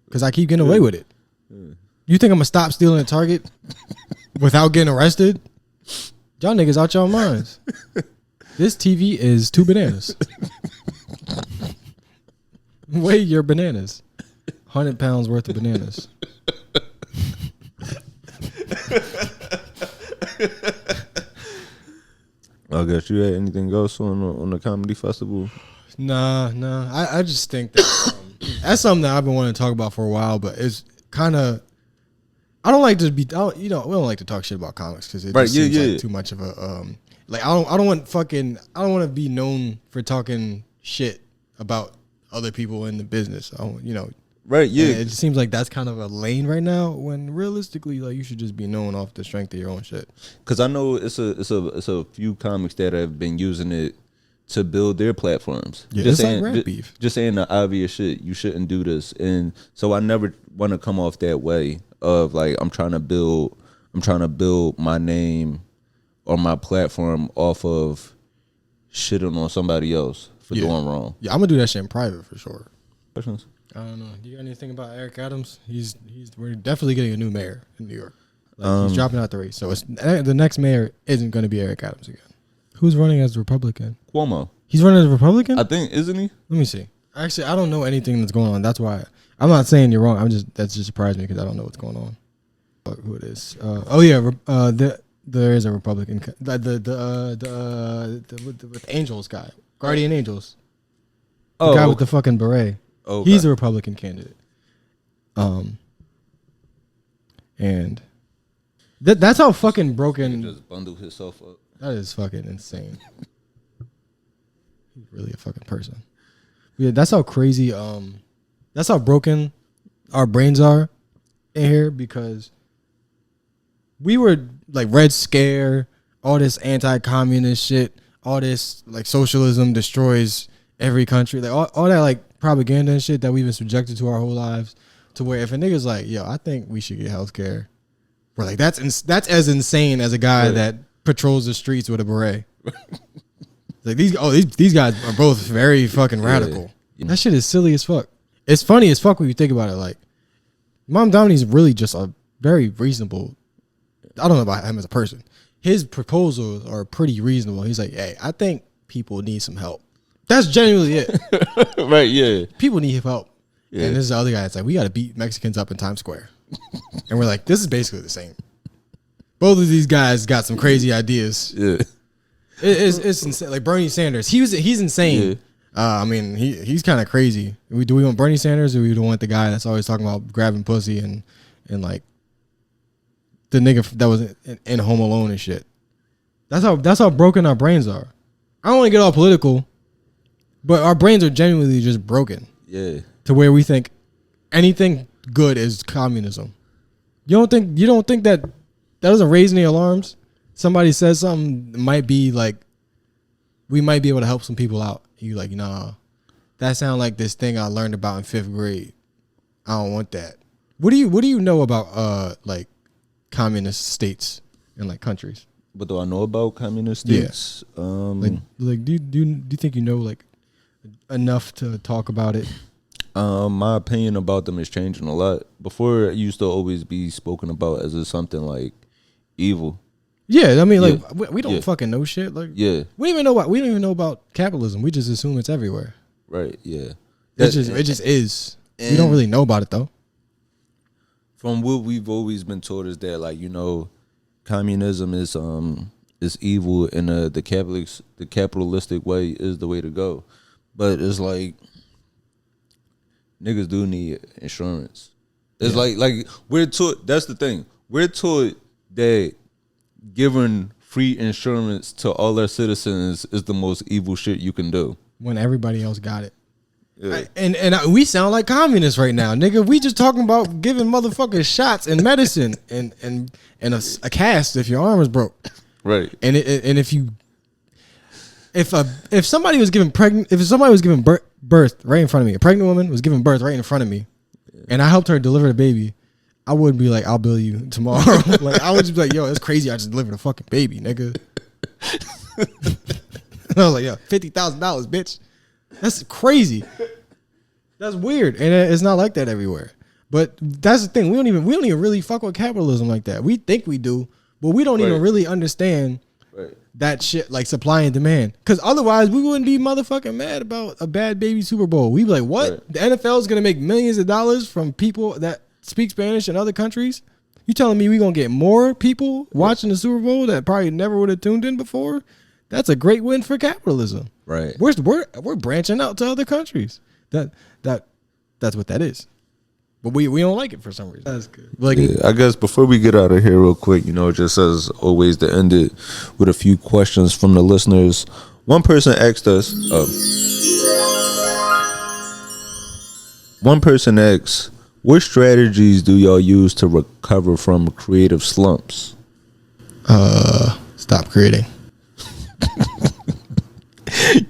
Because I keep getting away with it. You think I'm gonna stop stealing at Target without getting arrested? Y'all niggas out y'all minds. This TV is 2 bananas. Weigh your bananas. 100 pounds worth of bananas. I guess you had anything else on the comedy festival? Nah. I just think that that's something that I've been wanting to talk about for a while, but it's kind of. I don't like to be. We don't like to talk shit about comics because it just seems like too much of a. Like I don't want to be known for talking shit about other people in the business. Right, yeah. It just seems like that's kind of a lane right now when realistically, like, you should just be known off the strength of your own shit. Because I know it's a few comics that have been using it to build their platforms. Yeah, just saying, like rap beef. Just saying the obvious shit. You shouldn't do this, and so I never want to come off that way of like I'm trying to build my name or my platform off of shitting on somebody else for doing wrong. Yeah, I'm gonna do that shit in private for sure. Questions? I don't know. Do you got anything about Eric Adams? We're definitely getting a new mayor in New York. He's dropping out the race. So the next mayor isn't going to be Eric Adams again. Who's running as a Republican? Cuomo. He's running as a Republican? I think, isn't he? Let me see. Actually, I don't know anything that's going on. That's why I'm not saying you're wrong. That just surprised me because I don't know what's going on. Who it is? There is a Republican. The Angels guy, Guardian Angels. The guy with the fucking beret. Okay. He's a Republican candidate. And that's how fucking broken. He just bundled himself up. That is fucking insane. He's really a fucking person. Yeah, that's how crazy. That's how broken our brains are in here because we were like Red Scare, all this anti-communist shit, all this like socialism destroys every country, like all that like propaganda and shit that we've been subjected to our whole lives, to where if a nigga's like, yo, I think we should get healthcare, we're like, that's as insane as a guy that patrols the streets with a beret. Like these guys are both very fucking radical. Yeah. That shit is silly as fuck. It's funny as fuck when you think about it. Like, Mom Dominey's really just a very reasonable. I don't know about him as a person. His proposals are pretty reasonable. He's like, hey, I think people need some help. That's genuinely it. Right, yeah. People need help. Yeah. And this is the other guy that's like, we got to beat Mexicans up in Times Square. And we're like, this is basically the same. Both of these guys got some crazy ideas. Yeah. It's insane. Like Bernie Sanders, he's insane. Yeah. I mean, he's kind of crazy. Do we want Bernie Sanders, or we don't want the guy that's always talking about grabbing pussy and like the nigga that was in Home Alone and shit? That's how broken our brains are. I don't want to get all political, but our brains are genuinely just broken. Yeah. To where we think anything good is communism. You don't think that doesn't raise any alarms? Somebody says something might be like, we might be able to help some people out. You like, nah, that sounds like this thing I learned about in 5th grade. I don't want that. What do you know about like communist states and like countries? What do I know about communist states? Yeah. Like do you think you know like enough to talk about it? My opinion about them is changing a lot. Before, it used to always be spoken about as something like evil. Yeah, I mean, like we don't fucking know shit. Like, yeah, we don't even know about capitalism. We just assume it's everywhere. Right. Yeah. It just is. We don't really know about it though. From what we've always been told is that, like, communism is evil, and the capitalistic way is the way to go. But it's like niggas do need insurance. It's like we're taught. That's the thing. We're taught that giving free insurance to all our citizens is the most evil shit you can do when everybody else got it. Yeah. And we sound like communists right now, nigga. We just talking about giving motherfuckers shots and medicine and a cast if your arm is broke, right? And if somebody was giving birth right in front of me, a pregnant woman was giving birth right in front of me, and I helped her deliver the baby, I wouldn't be like, I'll bill you tomorrow. Like, I would just be like, yo, that's crazy. I just delivered a fucking baby, nigga. And I was like, yo, $50,000, bitch. That's crazy. That's weird. And it's not like that everywhere. But that's the thing. We don't even really fuck with capitalism like that. We think we do, but we don't even really understand that shit, like supply and demand. Because otherwise, we wouldn't be motherfucking mad about a bad baby Super Bowl. We'd be like, what? Right. The NFL is going to make millions of dollars from people that speak Spanish in other countries? You telling me we gonna get more people watching the Super Bowl that probably never would have tuned in before? That's a great win for capitalism. Right. We're branching out to other countries. That's what that is. But we don't like it for some reason. That's good. Like, I guess before we get out of here real quick, just as always to end it with a few questions from the listeners. One person asked us, what strategies do y'all use to recover from creative slumps? Stop creating.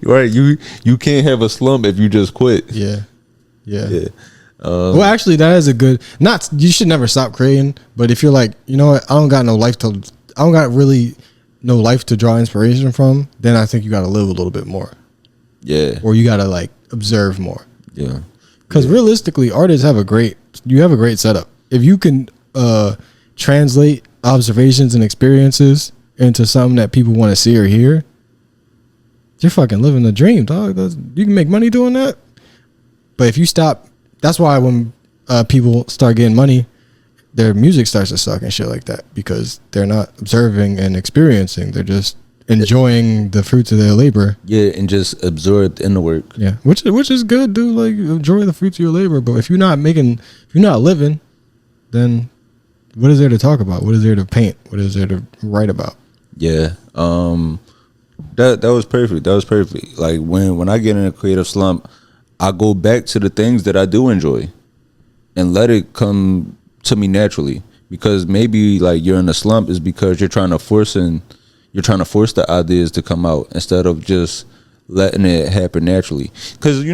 Right, you can't have a slump if you just quit. Yeah. Well, actually, that is a good. You should never stop creating. But if you're like, you know what, I don't got really no life to draw inspiration from, then I think you got to live a little bit more. Yeah. Or you got to like observe more. Yeah. Because realistically, artists have a great setup. If you can translate observations and experiences into something that people want to see or hear, you're fucking living the dream, dog. You can make money doing that. But if you stop, that's why when people start getting money, their music starts to suck and shit like that, because they're not observing and experiencing. They're just enjoying the fruits of their labor. Yeah, and just absorbed in the work. Yeah, which is good, dude. Like, enjoy the fruits of your labor. But if you're not living, then what is there to talk about? What is there to paint? What is there to write about? Yeah, that was perfect. That was perfect. Like when I get in a creative slump, I go back to the things that I do enjoy, and let it come to me naturally. Because maybe like you're in a slump is because you're trying to force the ideas to come out instead of just letting it happen naturally. Because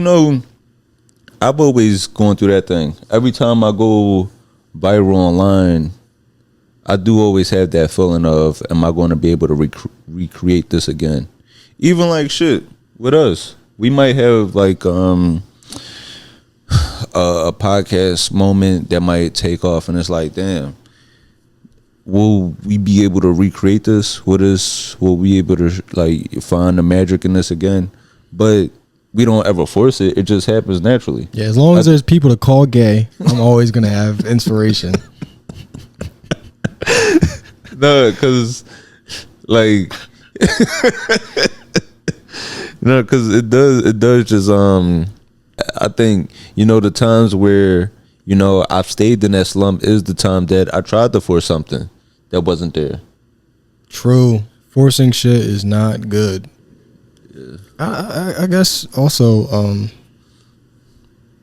I've always gone through that thing. Every time I go viral online, I do always have that feeling of, am I going to be able to recreate this again? Even like shit with us, we might have like a podcast moment that might take off, and it's like, damn, will we be able to recreate this? Will we be able to like find the magic in this again? But we don't ever force it. It just happens naturally. Yeah, as long as there's people to call gay, I'm always gonna have inspiration. No, because like because it does just I think the times where I've stayed in that slump is the time that I tried to force something that wasn't there. True. Forcing shit is not good. Yeah. I guess also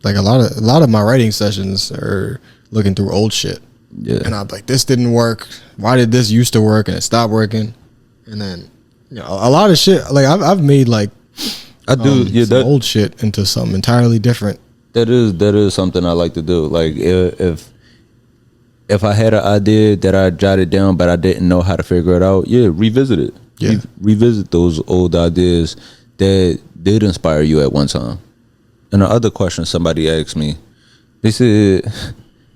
like a lot of my writing sessions are looking through old shit. Yeah. And I'm like, this didn't work. Why did this used to work and it stopped working? And then a lot of shit, like I've made like some old shit into something entirely different. That is something I like to do. Like if I had an idea that I jotted down but I didn't know how to figure it out, revisit it. Yeah. Revisit those old ideas that did inspire you at one time. And the other question somebody asked me, they said,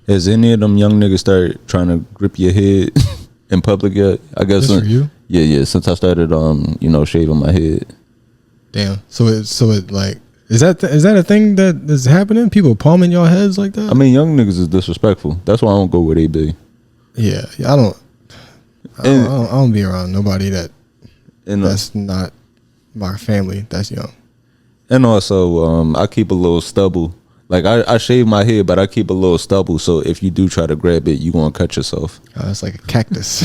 has any of them young niggas started trying to grip your head in public yet? I guess for you? Yeah, since I started shaving my head. Damn. So it like is that a thing that is happening? People palming your heads like that? I mean, young niggas is disrespectful. That's why I don't go where they be. Yeah, I don't be around nobody that's not my family that's young. And also, I keep a little stubble. Like I shave my head, but I keep a little stubble. So if you do try to grab it, you gonna cut yourself. It's like a cactus.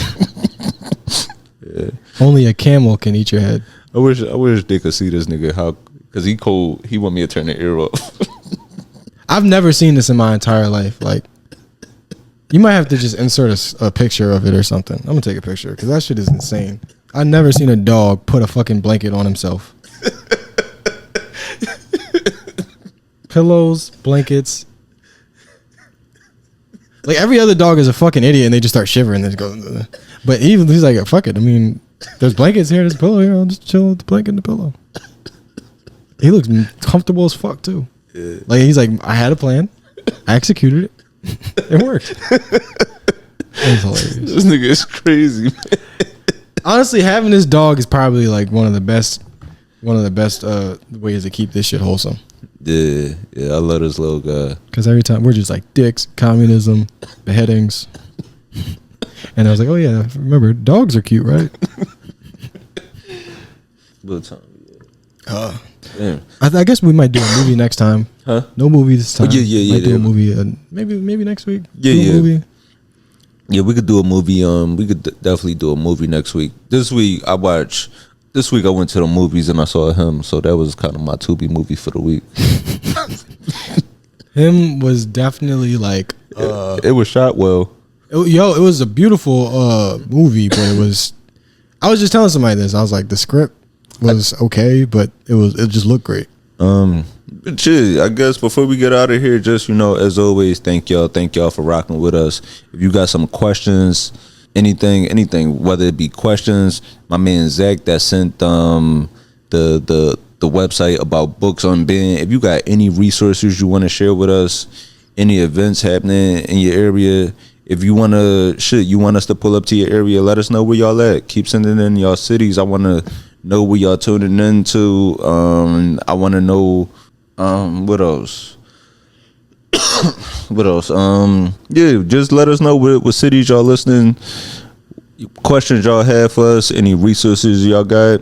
Yeah. Only a camel can eat your head. I wish they could see this nigga because he cold. He want me to turn the ear off. I've never seen this in my entire life. Like, you might have to just insert a picture of it or something. I'm gonna take a picture because that shit is insane. I've never seen a dog put a fucking blanket on himself. Pillows, blankets. Like every other dog is a fucking idiot and they just start shivering and go. But he's like, fuck it. I mean, there's blankets here, there's a pillow here. I'll just chill with the blanket and the pillow. He looks comfortable as fuck too. Yeah. Like he's like, I had a plan, I executed it, it worked. That's hilarious. This nigga is crazy, man. Honestly, having this dog is probably like one of the best ways to keep this shit wholesome. Yeah, I love this little guy. Because every time we're just like dicks, communism, beheadings. And I was like, oh yeah, remember, dogs are cute, right? Little time. Yeah. I guess we might do a movie next time. Huh? No movie this time. Oh, yeah. Do a movie. Maybe next week. Yeah. Movie. Yeah, we could do a movie. We could definitely do a movie next week. This week I went to the movies and I saw Him, so that was kind of my to-be movie for the week. Him was definitely like it was shot well. It was a beautiful movie, but it was. I was just telling somebody this. I was like, the script was okay, but it just looked great. Shit, I guess before we get out of here, just as always, thank y'all for rocking with us. If you got some questions, anything, whether it be questions, my man Zach that sent the website about books on Ben. If you got any resources you want to share with us, any events happening in your area, if you want us to pull up to your area, let us know where y'all at. Keep sending in y'all cities. I want to know where y'all tuning into. I want to know what else. What else? Yeah, just let us know what cities y'all listening, questions y'all have for us, any resources y'all got,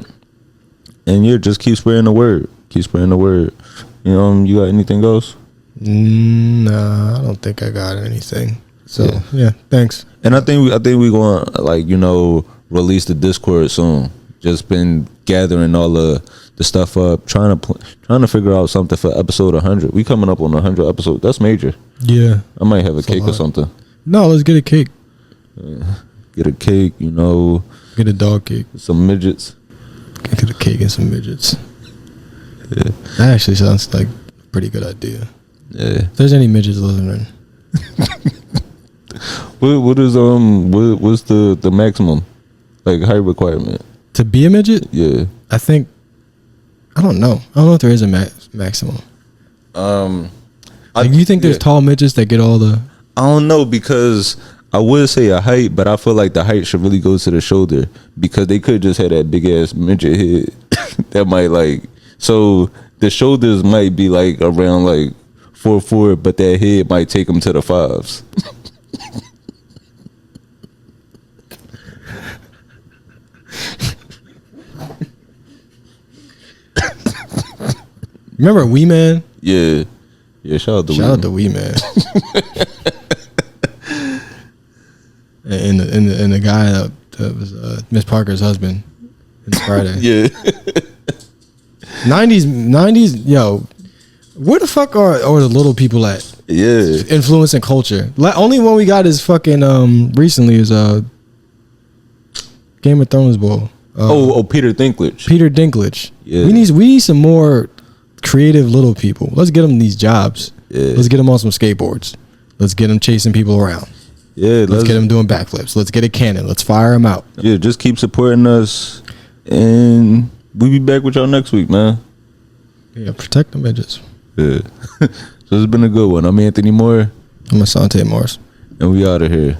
and yeah, just keep spreading the word. You got anything else? Nah, I don't think I got anything. So yeah, thanks. And I think we gonna release the Discord soon. Just been gathering all the stuff up, trying to figure out something for episode 100. We coming up on 100 episode. That's major. Yeah, I might have a cake or something. No, let's get a cake. Get a cake, Get a dog cake. Some midgets. Get a cake and some midgets. Yeah, that actually sounds like a pretty good idea. Yeah. If there's any midgets listening. What's the maximum height requirement to be a midget? Yeah, I don't know if there is a maximum. You think there's tall midgets that get all the? I don't know, because I would say a height, but I feel like the height should really go to the shoulder, because they could just have that big ass midget head that might so the shoulders might be around 4'4", but that head might take them to the 5s. Remember Wee Man? Yeah. Shout out to Wee Man. and the guy that was Miss Parker's husband in Friday. Yeah. 90s, yo. Where the fuck are the little people at? Yeah. Influencing culture. Only one we got is fucking recently is Game of Thrones boy. Peter Dinklage. Peter Dinklage. Yeah. We need some more creative little people. Let's get them these jobs. Yeah. Let's get them on some skateboards. Let's get them chasing people around. Yeah. Let's get them doing backflips. Let's get a cannon. Let's fire them out. Yeah, just keep supporting us, and we'll be back with y'all next week, man. Yeah, protect them edges. Yeah. So it's been a good one. I'm Anthony Moore. I'm Asante Morris. And we out of here.